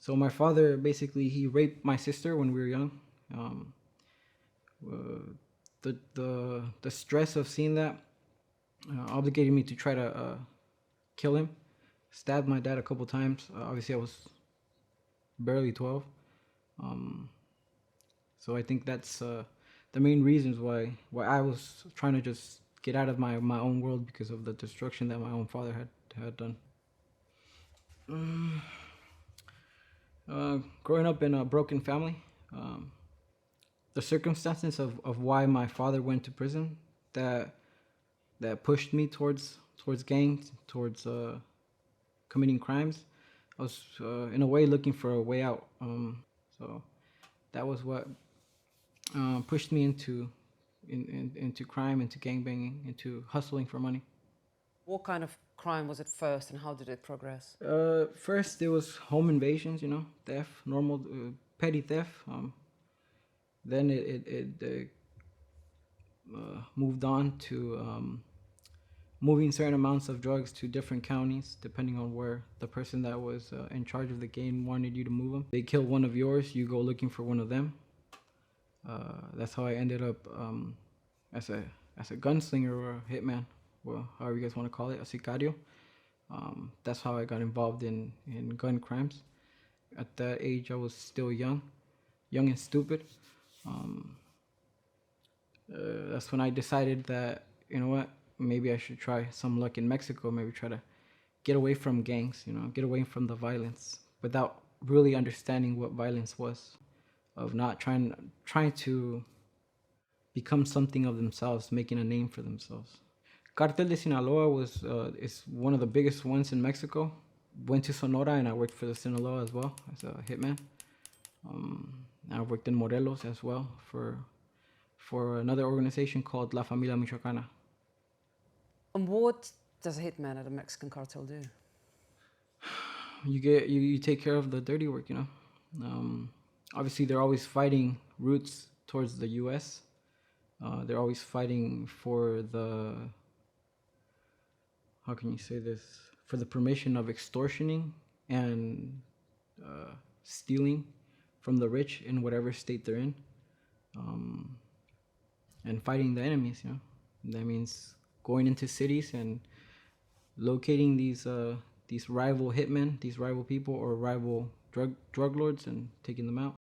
So my father basically he raped my sister when we were young. The stress of seeing that obligated me to try to kill him. Stabbed my dad a couple times. Obviously, I was barely 12. Um, so I think that's the main reasons why I was trying to just get out of my own world because of the destruction that my own father had done. Growing up in a broken family, um, the circumstances of why my father went to prison that that pushed me towards gangs, towards committing crimes. I was in a way looking for a way out. So that was what pushed me into crime, into gangbanging, into hustling for money. What kind of crime was it first, and how did it progress? First, it was home invasions, theft, normal petty theft. Then it moved on to moving certain amounts of drugs to different counties, depending on where the person that was in charge of the game wanted you to move them. They kill one of yours, you go looking for one of them. That's how I ended up as a gunslinger or a hitman, well, however you guys want to call it, a sicario. That's how I got involved in gun crimes. At that age, I was still young and stupid. Um, that's when I decided that, you know what, maybe I should try some luck in Mexico. Maybe try to get away from gangs, get away from the violence without really understanding what violence was. Of not trying to become something of themselves, making a name for themselves. Cartel de Sinaloa was is one of the biggest ones in Mexico. Went to Sonora and I worked for the Sinaloa as well as a hitman. I worked in Morelos as well for another organization called La Familia Michoacana. And what does a hitman at a Mexican cartel do? You take care of the dirty work, obviously they're always fighting routes towards the U.S. They're always fighting for the, how can you say this, for the permission of extortioning and stealing from the rich in whatever state they're in, and fighting the enemies. That means going into cities and locating these rival hitmen, these rival people or rival drug lords, and taking them out.